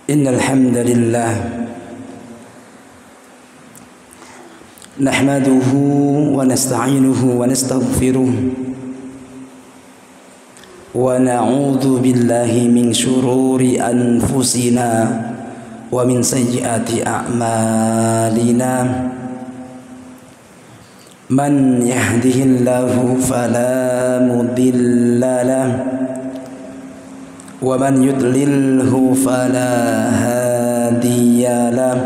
Innal hamdalillah nahmaduhu wa nasta'inuhu wa nastaghfiruh wa na'udzu billahi min shururi anfusina wa min sayyiati a'malina. Man yahdihillahu fala mudilla lahu wa man yudlilhu fala hadiya lahu.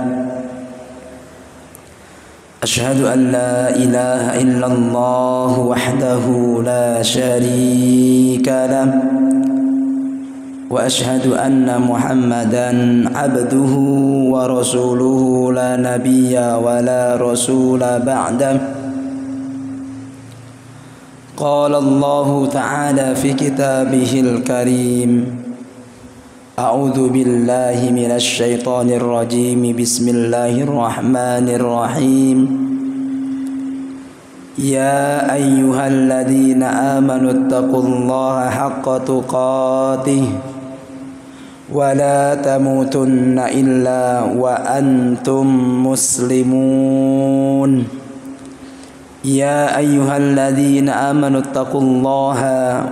Ashhadu an la ilaha illallah wahdahu la syarika lahu wa ashhadu anna Muhammadan abduhu wa rasuluhu la nabiyya wa la rasula ba'dahu. قال الله تعالى في كتابه الكريم أعوذ بالله من الشيطان الرجيم بسم الله الرحمن الرحيم يا أيها الذين آمنوا اتقوا الله حق تقاته ولا تموتن إلا وأنتم مسلمون. يا أيها الذين آمنوا اتقوا الله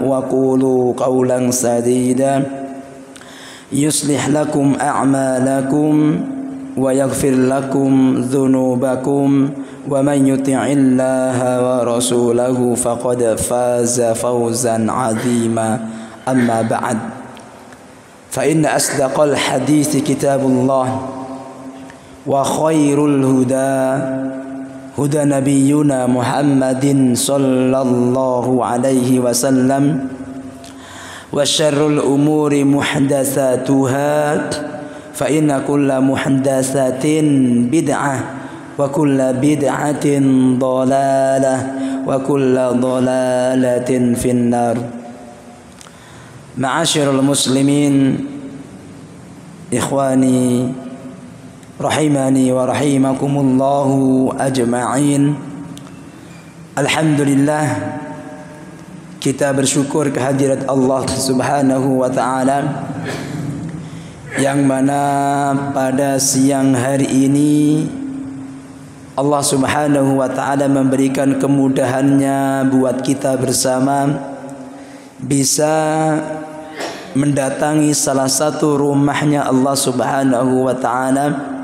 وقولوا قولا سديدا يصلح لكم أعمالكم ويغفر لكم ذنوبكم ومن يطع الله ورسوله فقد فاز فوزا عظيما. أما بعد فإن أصدق الحديث كتاب الله وخير الهدى هدى نبينا محمد صلى الله عليه وسلم وشر الأمور محدثاتها فإن كل محدثة بدعة وكل بدعة ضلالة وكل ضلالة في النار. معاشر المسلمين إخواني rahimani wa rahimakumullahu ajma'in. Alhamdulillah, kita bersyukur kehadirat Allah Subhanahu wa ta'ala, yang mana pada siang hari ini Allah Subhanahu wa ta'ala memberikan kemudahannya buat kita bersama bisa mendatangi salah satu rumahnya Allah Subhanahu wa ta'ala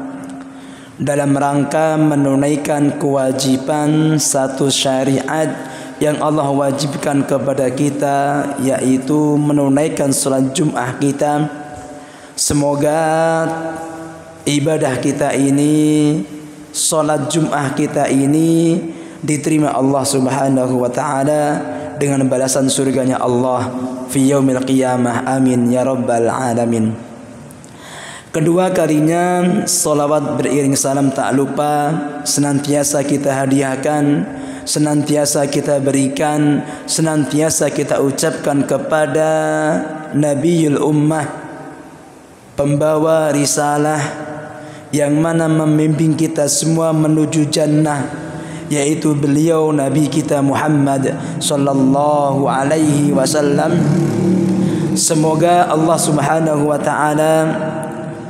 dalam rangka menunaikan kewajiban satu syariat yang Allah wajibkan kepada kita, yaitu menunaikan salat Jumat kita. Semoga ibadah kita ini, salat Jumat kita ini diterima Allah Subhanahu wa ta'ala dengan balasan surganya Allah fi yaumil qiyamah. Amin ya rabbal alamin. Kedua kalinya salawat beriring salam tak lupa senantiasa kita hadiahkan, senantiasa kita berikan, senantiasa kita ucapkan kepada Nabiul Ummah, pembawa risalah yang mana membimbing kita semua menuju jannah, yaitu beliau Nabi kita Muhammad sallallahu alaihi wasallam. Semoga Allah Subhanahu wa ta'ala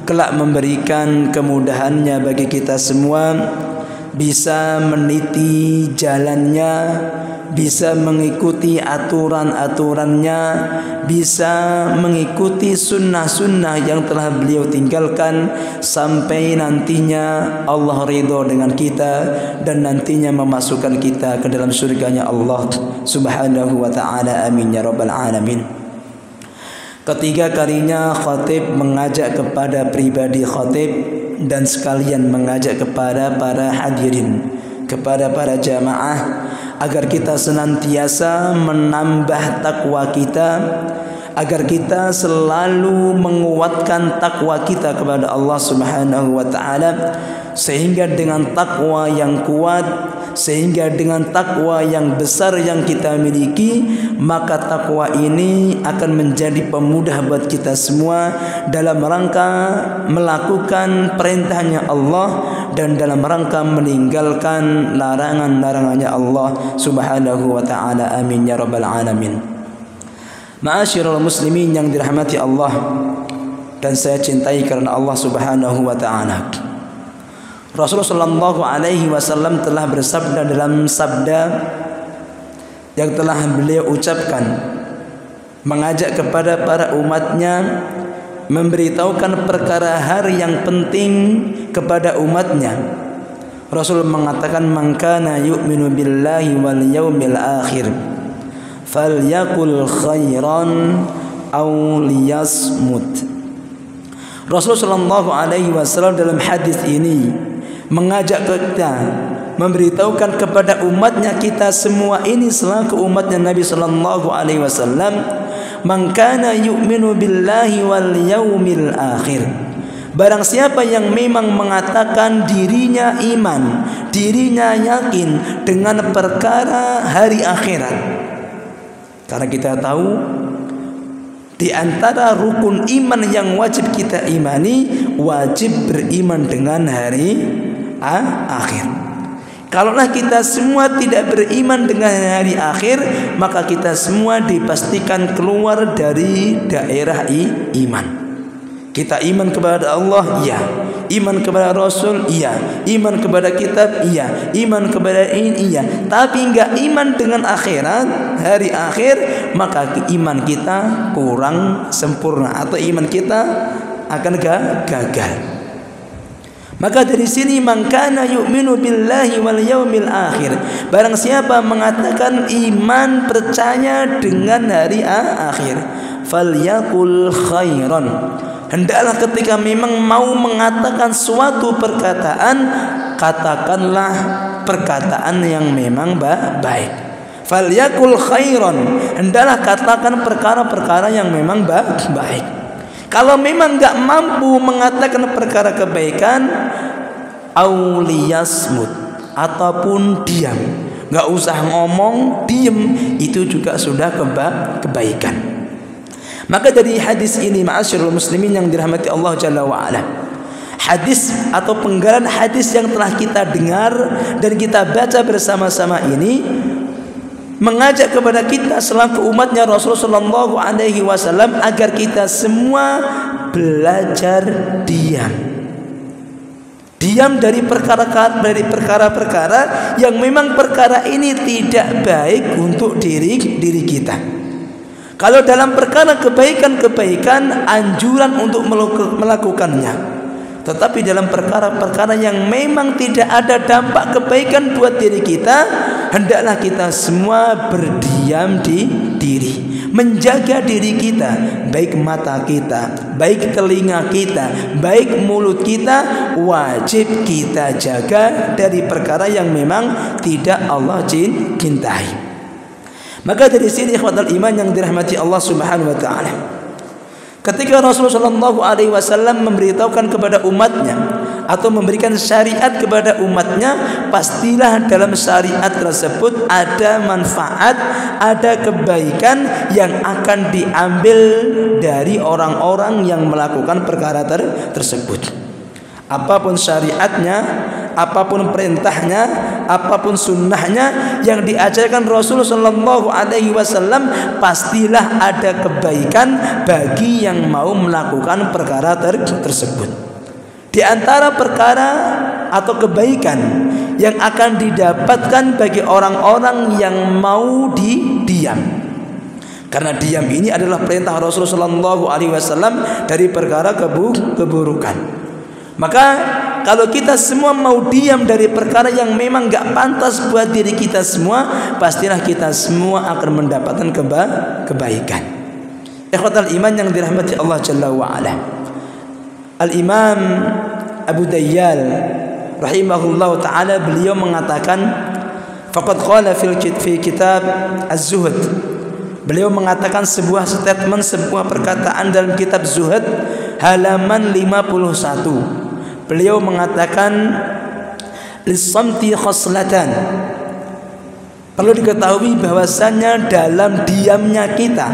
kelak memberikan kemudahannya bagi kita semua, bisa meniti jalannya, bisa mengikuti aturan-aturannya, bisa mengikuti sunnah-sunnah yang telah beliau tinggalkan, sampai nantinya Allah ridho dengan kita dan nantinya memasukkan kita ke dalam surganya Allah Subhanahu wa ta'ala. Amin ya rabbal alamin. Ketiga kalinya khatib mengajak kepada pribadi khatib dan sekalian mengajak kepada para hadirin, kepada para jamaah, agar kita senantiasa menambah takwa kita, agar kita selalu menguatkan takwa kita kepada Allah Subhanahu wa ta'ala, sehingga dengan takwa yang kuat, sehingga dengan takwa yang besar yang kita miliki, maka takwa ini akan menjadi pemudah buat kita semua dalam rangka melakukan perintahnya Allah dan dalam rangka meninggalkan larangan-larangannya Allah Subhanahu wa ta'ala. Amin ya rabbal alamin. Ma'asyiral muslimin yang dirahmati Allah, dan saya cintai karena Allah Subhanahu wa taala. Rasulullah sallallahu alaihi wasallam telah bersabda dalam sabda yang telah beliau ucapkan, mengajak kepada para umatnya, memberitahukan perkara hari yang penting kepada umatnya. Rasul mengatakan, man kana yu'minu billahi wal yaumil akhir falyaqul khairan aw liyasmut. Rasulullah sallallahu alaihi wasallam dalam hadis ini mengajak kita, memberitahukan kepada umatnya, kita semua ini selaku umatnya Nabi sallallahu alaihi wasallam, man kana yu'minu billahi wal yaumil akhir. Barang siapa yang memang mengatakan dirinya iman, dirinya yakin dengan perkara hari akhirat. Karena kita tahu di antara rukun iman yang wajib kita imani, wajib beriman dengan hari akhir. Kalaulah kita semua tidak beriman dengan hari akhir, maka kita semua dipastikan keluar dari daerah iman. Kita iman kepada Allah, iya. Iman kepada Rasul, iya. Iman kepada kitab, iya. Iman kepada ini, iya. Tapi enggak iman dengan akhirat, hari akhir, maka iman kita kurang sempurna atau iman kita akan gagal. Maka dari sini, man kana yu'minu billahi wal yaumil akhir, barang siapa mengatakan iman, percaya dengan hari akhir, falyaqul khairan, hendaklah ketika memang mau mengatakan suatu perkataan, katakanlah perkataan yang memang baik. Falyaqul khairan, hendaklah katakan perkara-perkara yang memang baik. Kalau memang enggak mampu mengatakan perkara kebaikan, auliyasmut, ataupun diam, enggak usah ngomong, diam, itu juga sudah kebaikan. Maka dari hadis ini, ma'asyiral muslimin yang dirahmati Allah Jalla wa Ala, hadis atau penggalan hadis yang telah kita dengar dan kita baca bersama-sama ini mengajak kepada kita selaku umatnya Rasulullah sallallahu alaihi wasallam agar kita semua belajar diam dari perkara-perkara yang memang perkara ini tidak baik untuk diri kita. Kalau dalam perkara kebaikan, anjuran untuk melakukannya. Tetapi dalam perkara-perkara yang memang tidak ada dampak kebaikan buat diri kita, hendaklah kita semua berdiam diri, menjaga diri kita, baik mata kita, baik telinga kita, baik mulut kita, wajib kita jaga dari perkara yang memang tidak Allah cintai. Maka dari sini ikhwatal iman yang dirahmati Allah Subhanahu wa taala, ketika Rasulullah sallallahu alaihi wasallam memberitahukan kepada umatnya atau memberikan syariat kepada umatnya, pastilah dalam syariat tersebut ada manfaat, ada kebaikan yang akan diambil dari orang-orang yang melakukan perkara tersebut. Apapun syariatnya, apapun perintahnya, apapun sunnahnya yang diajarkan Rasulullah sallallahu alaihi wasallam, pastilah ada kebaikan bagi yang mau melakukan perkara tersebut. Di antara perkara atau kebaikan yang akan didapatkan bagi orang-orang yang mau diam, karena diam ini adalah perintah Rasulullah sallallahu alaihi wasallam dari perkara keburukan. Maka kalau kita semua mau diam dari perkara yang memang gak pantas buat diri kita semua, pastilah kita semua akan mendapatkan kebaikan. Ikhwatal iman yang dirahmati Allah Jalla wa Ala, Al-Imam Abu Dayyal rahimahullah ta'ala, beliau mengatakan, faqad qala fi kitab Az-Zuhd, beliau mengatakan sebuah statement, sebuah perkataan dalam kitab Zuhd halaman 51. Beliau mengatakan, lis-samti khoslatan, perlu diketahui bahwasanya dalam diamnya kita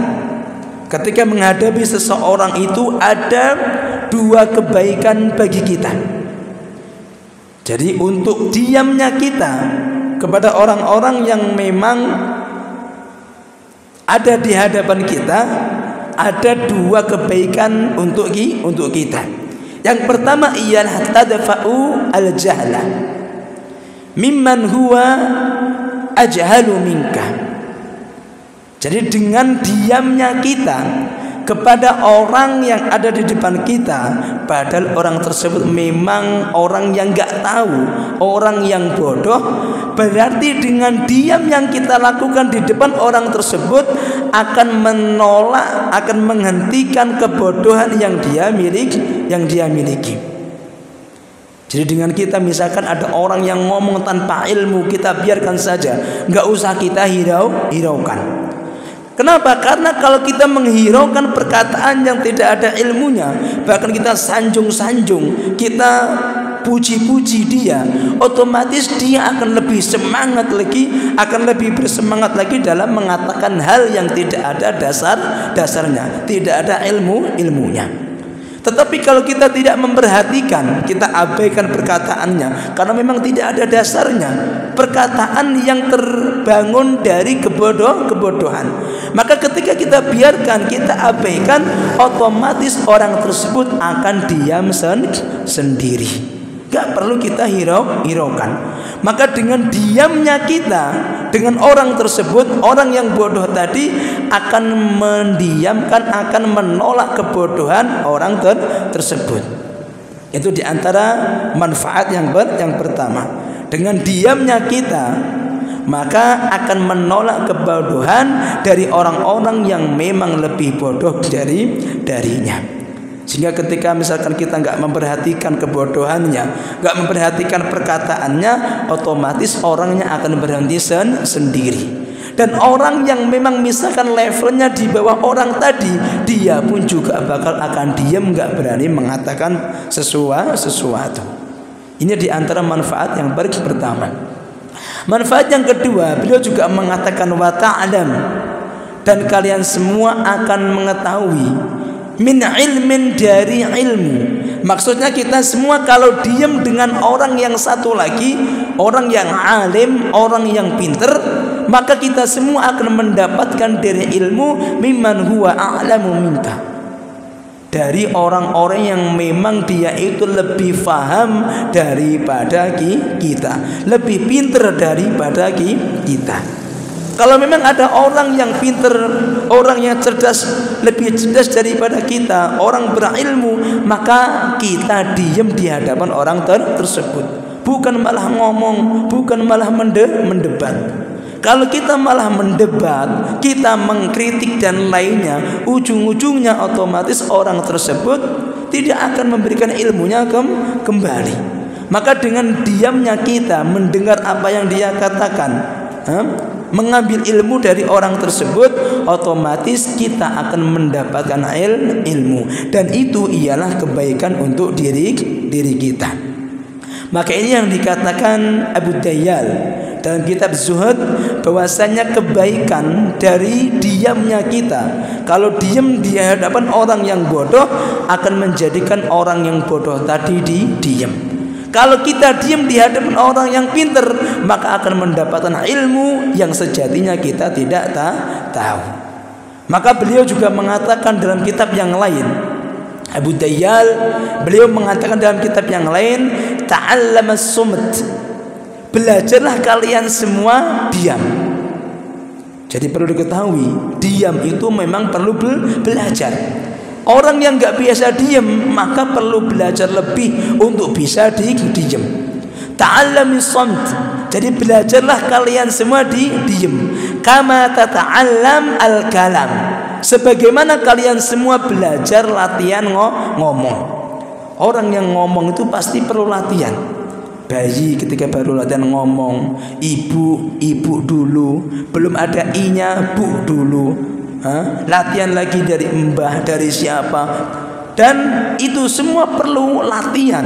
ketika menghadapi seseorang itu ada dua kebaikan bagi kita. Jadi untuk diamnya kita kepada orang-orang yang memang ada di hadapan kita, ada dua kebaikan untuk kita. Yang pertama ialah tadfa'u al-jahla mimman huwa ajhalu minka. Jadi dengan diamnya kita kepada orang yang ada di depan kita, padahal orang tersebut memang orang yang gak tahu, orang yang bodoh, berarti dengan diam yang kita lakukan di depan orang tersebut akan menolak, akan menghentikan kebodohan yang dia miliki. Jadi dengan kita misalkan ada orang yang ngomong tanpa ilmu, kita biarkan saja, nggak usah kita hiraukan. Kenapa? Karena kalau kita menghiraukan perkataan yang tidak ada ilmunya, bahkan kita sanjung-sanjung, kita puji-puji dia, otomatis dia akan lebih semangat lagi, akan lebih bersemangat lagi dalam mengatakan hal yang tidak ada dasarnya, tidak ada ilmunya. Tetapi kalau kita tidak memperhatikan, kita abaikan perkataannya karena memang tidak ada dasarnya, perkataan yang terbangun dari kebodohan, maka ketika kita biarkan, kita abaikan, otomatis orang tersebut akan diam sendiri. Gak perlu kita hiraukan. Maka dengan diamnya kita dengan orang tersebut, orang yang bodoh tadi akan mendiamkan, akan menolak kebodohan orang tersebut. Itu diantara manfaat yang pertama. Dengan diamnya kita, maka akan menolak kebodohan dari orang-orang yang memang lebih bodoh darinya. Sehingga ketika misalkan kita nggak memperhatikan kebodohannya, nggak memperhatikan perkataannya, otomatis orangnya akan berhenti sendiri. Dan orang yang memang misalkan levelnya di bawah orang tadi, dia pun juga bakal akan diam, nggak berani mengatakan sesuatu. Ini diantara manfaat yang pertama. Manfaat yang kedua, beliau juga mengatakan wa ta'lam, dan kalian semua akan mengetahui min ilmin, dari ilmu. Maksudnya kita semua kalau diam dengan orang yang satu lagi, orang yang alim, orang yang pinter, maka kita semua akan mendapatkan dari ilmu mimman huwa a'lamu minka, dari orang-orang yang memang dia itu lebih faham daripada kita, lebih pinter daripada kita. Kalau memang ada orang yang pinter, orang yang cerdas, lebih cerdas daripada kita, orang berilmu, maka kita diam di hadapan orang tersebut, bukan malah ngomong, bukan malah mendebat. Kalau kita malah mendebat, kita mengkritik dan lainnya, ujung-ujungnya otomatis orang tersebut tidak akan memberikan ilmunya kembali. Maka dengan diamnya kita mendengar apa yang dia katakan, mengambil ilmu dari orang tersebut, otomatis kita akan mendapatkan ilmu, dan itu ialah kebaikan untuk diri kita. Maka ini yang dikatakan Abu Dayyal dalam kitab Zuhud, bahwasanya kebaikan dari diamnya kita, kalau diam di hadapan orang yang bodoh, akan menjadikan orang yang bodoh tadi diam. Kalau kita diam di hadapan orang yang pintar, maka akan mendapatkan ilmu yang sejatinya kita tidak tahu. Maka beliau juga mengatakan dalam kitab yang lain, Abu Dayyal, beliau mengatakan dalam kitab yang lain, ta'allamas sumt, belajarlah kalian semua diam. Jadi perlu diketahui, diam itu memang perlu belajar. Orang yang nggak biasa diam, maka perlu belajar lebih untuk bisa diam. Ta'allamis samt, jadi belajarlah kalian semua diam. Kama tata'allam al-kalam, sebagaimana kalian semua belajar latihan ngomong. Orang yang ngomong itu pasti perlu latihan. Bayi ketika baru latihan ngomong, ibu dulu, belum ada i-nya, bu dulu. Latihan lagi dari mbah, dari siapa, dan itu semua perlu latihan,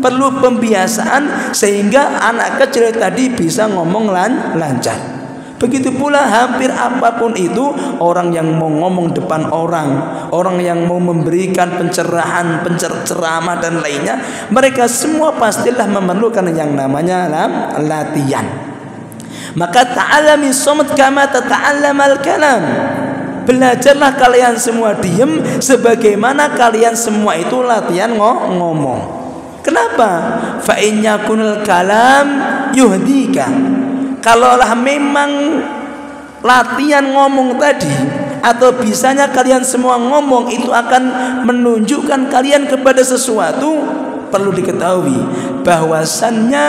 perlu pembiasaan, sehingga anak kecil tadi bisa ngomong lancar. Begitu pula hampir apapun itu, orang yang mau ngomong depan orang yang mau memberikan pencerahan, ceramah dan lainnya, mereka semua pastilah memerlukan yang namanya latihan. Maka ta'allami samt kama tata'allamal kalam, belajarlah kalian semua diem sebagaimana kalian semua itu latihan ngomong. Kenapa? Fa in yakunul kalam yuhdika. Kalaulah memang latihan ngomong tadi atau bisanya kalian semua ngomong itu akan menunjukkan kalian kepada sesuatu, perlu diketahui bahwasannya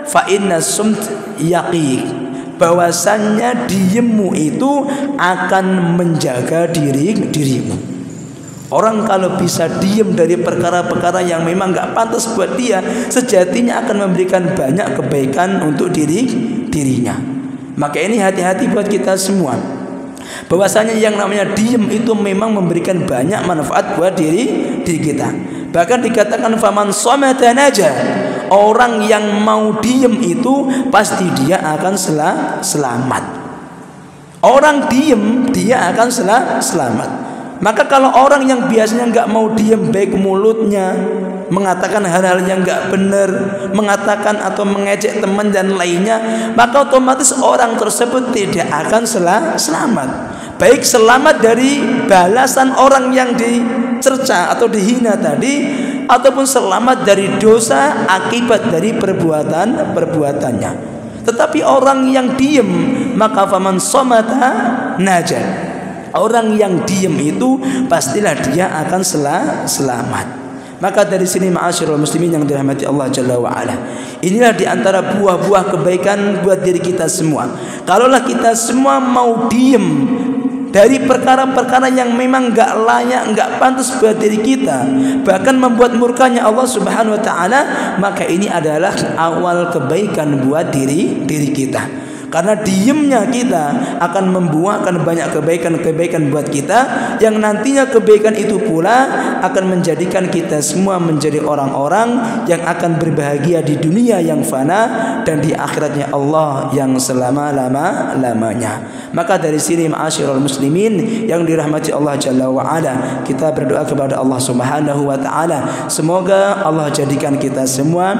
fa inna sumt yaqiq, bahwasannya diemmu itu akan menjaga dirimu. Orang kalau bisa diem dari perkara-perkara yang memang gak pantas buat dia, sejatinya akan memberikan banyak kebaikan untuk dirinya. Maka ini hati-hati buat kita semua, bahwasanya yang namanya diem itu memang memberikan banyak manfaat buat diri kita. Bahkan dikatakan faman somata naja, orang yang mau diem itu pasti dia akan selamat. Orang diem dia akan selamat. Maka kalau orang yang biasanya nggak mau diem, baik mulutnya mengatakan hal-hal yang nggak benar, mengatakan atau mengejek teman dan lainnya, maka otomatis orang tersebut tidak akan selamat. Baik selamat dari balasan orang yang dicerca atau dihina tadi, ataupun selamat dari dosa akibat dari perbuatannya. Tetapi orang yang diem, maka faman somata najah. Orang yang diem itu pastilah dia akan selamat. Maka dari sini ma'asyiral muslimin yang dirahmati Allah Jalla wa Ala, inilah diantara buah-buah kebaikan buat diri kita semua. Kalaulah kita semua mau diem dari perkara-perkara yang memang gak layak, gak pantas buat diri kita, bahkan membuat murkanya Allah Subhanahu wa Ta'ala, maka ini adalah awal kebaikan buat diri kita. Karena diemnya kita akan membuahkan banyak kebaikan-kebaikan buat kita, yang nantinya kebaikan itu pula akan menjadikan kita semua menjadi orang-orang yang akan berbahagia di dunia yang fana dan di akhiratnya Allah yang selama-lamanya. Maka dari sini ma'asyiral muslimin yang dirahmati Allah Jalla wa Ala, kita berdoa kepada Allah Subhanahu wa Ta'ala, semoga Allah jadikan kita semua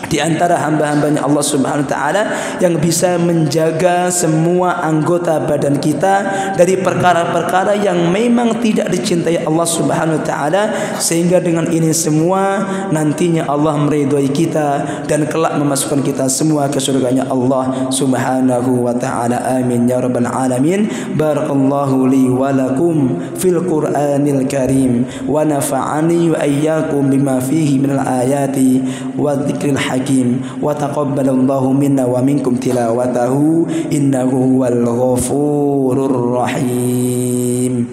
di antara hamba-hambanya Allah Subhanahu wa Ta'ala yang bisa menjaga semua anggota badan kita dari perkara-perkara yang memang tidak dicintai Allah Subhanahu wa Ta'ala, sehingga dengan ini semua nantinya Allah meridhai kita dan kelak memasukkan kita semua ke surganya Allah Subhanahu wa Ta'ala. Amin ya rabbal alamin. Barakallahu li wa lakum fil Qur'anil Karim wa nafa'ani wa iyyakum bima fihi minal ayati wa dzikril hakim wa taqabbalallahu minna wa minkum tilawatahu innahu huwal ghafurur rahim.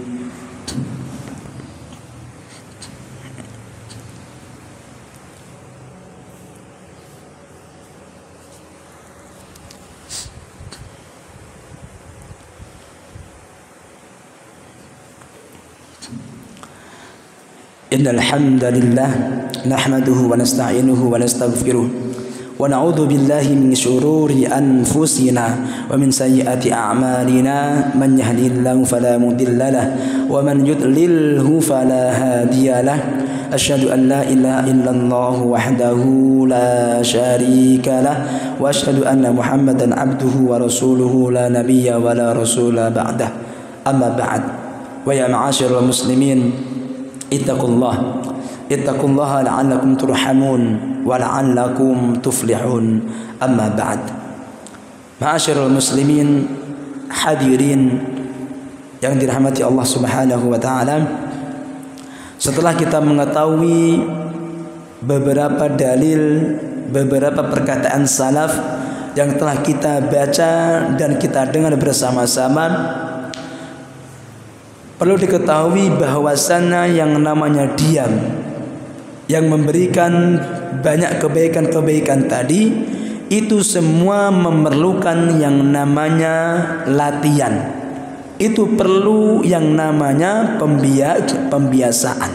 Innal hamdalillah nahmaduhu wa nasta'inuhu wa nastaghfiruh wa na'udzu billahi min shururi anfusina wa min sayyiati a'malina, man yahdihillahu fala mudilla lahu wa man yudlilhu fala hadiya lahu. Asyhadu an la ilaha illallah wahdahu la syarika lahu wa asyhadu anna Muhammadan abduhu wa rasuluhu la nabiyya wa la rasula ba'dah. Amma ba'd. Wa ya ma'asyiral muslimin, ittaqullaha la'allakum turhamun wa la'allakum tuflihun. Amma ba'd. Ma'asyiral muslimin, hadirin yang dirahmati Allah Subhanahu wa Ta'ala, setelah kita mengetahui beberapa dalil, beberapa perkataan salaf yang telah kita baca dan kita dengar bersama-sama, perlu diketahui bahwasannya yang namanya diam yang memberikan banyak kebaikan-kebaikan tadi itu semua memerlukan yang namanya latihan. Itu perlu yang namanya pembiasaan.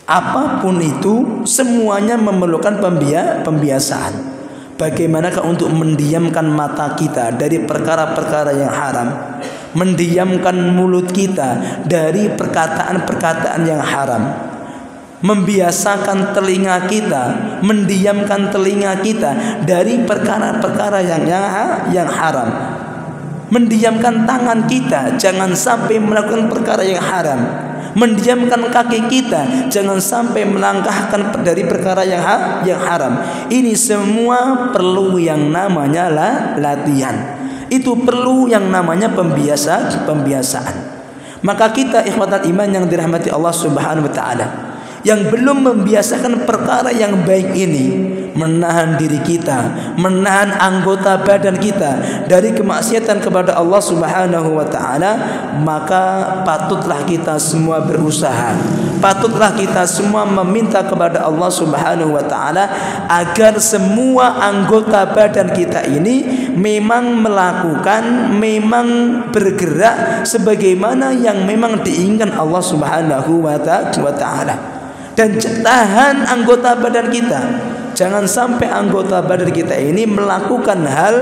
Apapun itu semuanya memerlukan pembiasaan. Bagaimanakah untuk mendiamkan mata kita dari perkara-perkara yang haram, mendiamkan mulut kita dari perkataan-perkataan yang haram, membiasakan telinga kita, mendiamkan telinga kita dari perkara-perkara yang haram, mendiamkan tangan kita jangan sampai melakukan perkara yang haram, mendiamkan kaki kita jangan sampai melangkahkan dari perkara yang haram. Ini semua perlu yang namanya latihan. Itu perlu yang namanya pembiasaan. Maka kita ikhwatal iman yang dirahmati Allah Subhanahu wa taala, yang belum membiasakan perkara yang baik ini, menahan diri kita, menahan anggota badan kita dari kemaksiatan kepada Allah Subhanahu wa taala, maka patutlah kita semua berusaha, patutlah kita semua meminta kepada Allah Subhanahu wa taala agar semua anggota badan kita ini memang melakukan, memang bergerak sebagaimana yang memang diinginkan Allah Subhanahu wa taala. Dan tahan anggota badan kita, jangan sampai anggota badan kita ini melakukan hal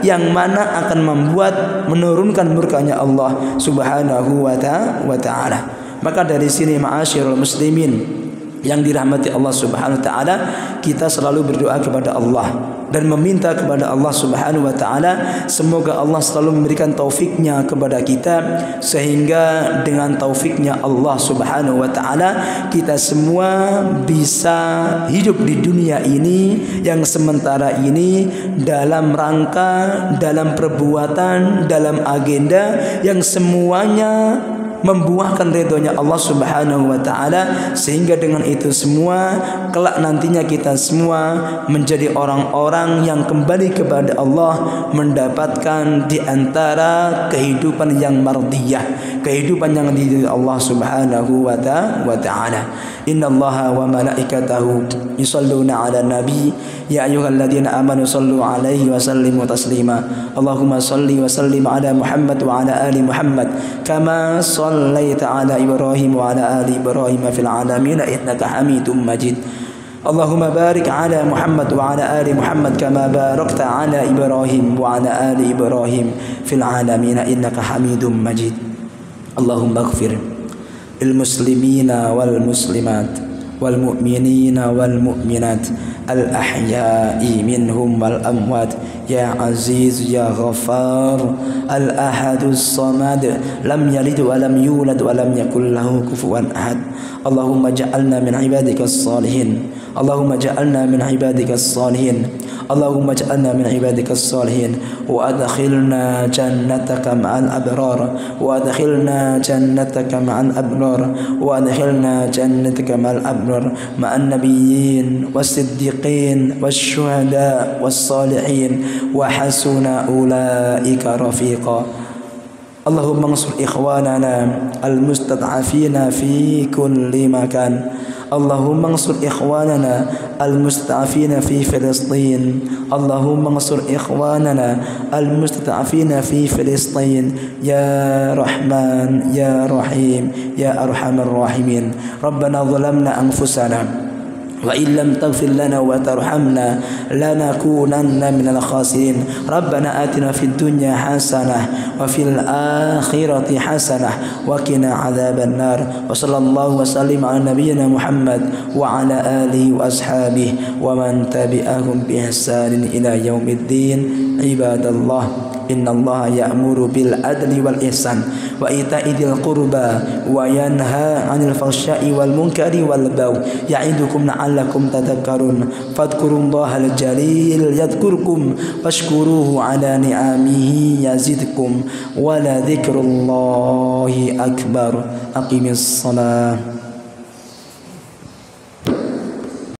yang mana akan membuat menurunkan murkanya Allah Subhanahu wa taala. Maka dari sini ma'asyiral muslimin yang dirahmati Allah Subhanahu wa taala, kita selalu berdoa kepada Allah dan meminta kepada Allah Subhanahu wa taala semoga Allah selalu memberikan taufiknya kepada kita, sehingga dengan taufiknya Allah Subhanahu wa taala kita semua bisa hidup di dunia ini yang sementara ini dalam rangka, dalam perbuatan, dalam agenda yang semuanya membuahkan ridhonya Allah Subhanahu wa taala, sehingga dengan itu semua kelak nantinya kita semua menjadi orang-orang yang kembali kepada Allah, mendapatkan di antara kehidupan yang mardiyah, kehidupan yang diridhoi Allah Subhanahu wa taala. Innallaha wa malaikatahu yusholluna 'alan nabi ya ayyuhalladzina amanu shallu 'alaihi wa sallimu taslima. Allahumma shalli wa sallim 'ala Muhammad wa 'ala ali Muhammad kama shallaita 'ala Ibrahim wa 'ala ali Ibrahim fil 'alamin innaka Hamidum Majid. Allahumma barik 'ala Muhammad wa 'ala ali Muhammad kama barakta 'ala Ibrahim wa 'ala ali Ibrahim fil 'alamin innaka Hamidum Majid. Allahumma ighfir المسلمين والمسلمات والمؤمنين والمؤمنات الأحياء منهم والأموات يا عزيز يا غفار الأحد الصمد لم يلد ولم يولد ولم يكن له كفوا أحد. اللهم اجعلنا من عبادك الصالحين، اللهم اجعلنا من عبادك الصالحين، اللهم اجعلنا من عبادك الصالحين وأدخلنا جنتك مع الأبرار، وأدخلنا جنتك مع الأبرار، وأدخلنا جنتك مع الأبرار مع النبيين والصديقين والشهداء والصالحين وحسن أولئك رفيقا. اللهم انصر إخواننا المستضعفين في كل مكان، اللهم انصر إخواننا المستضعفين في فلسطين، اللهم انصر إخواننا المستضعفين في فلسطين يا رحمن يا رحيم يا أرحم الراحمين. ربنا ظلمنا أنفسنا وإن لم تغفر لنا وترحمنا لنكونن من الخاسرين. ربنا آتنا في الدنيا حسنة وفي الآخرة حسنة وقنا عذاب النار. وصلى الله وسلم على نبينا محمد وعلى آله وأصحابه ومن تبعهم بإحسان إلى يوم الدين. عباد الله، إن الله يأمر بالعدل والإحسان وإيتاء ذي القربى وينهى عن الفحشاء والمنكر والبغي يعظكم لعلكم تذكرون. فاذكروا الله الجليل يذكركم واشكروه على نعمه يزدكم ولذكر الله أكبر. أقم الصلاة.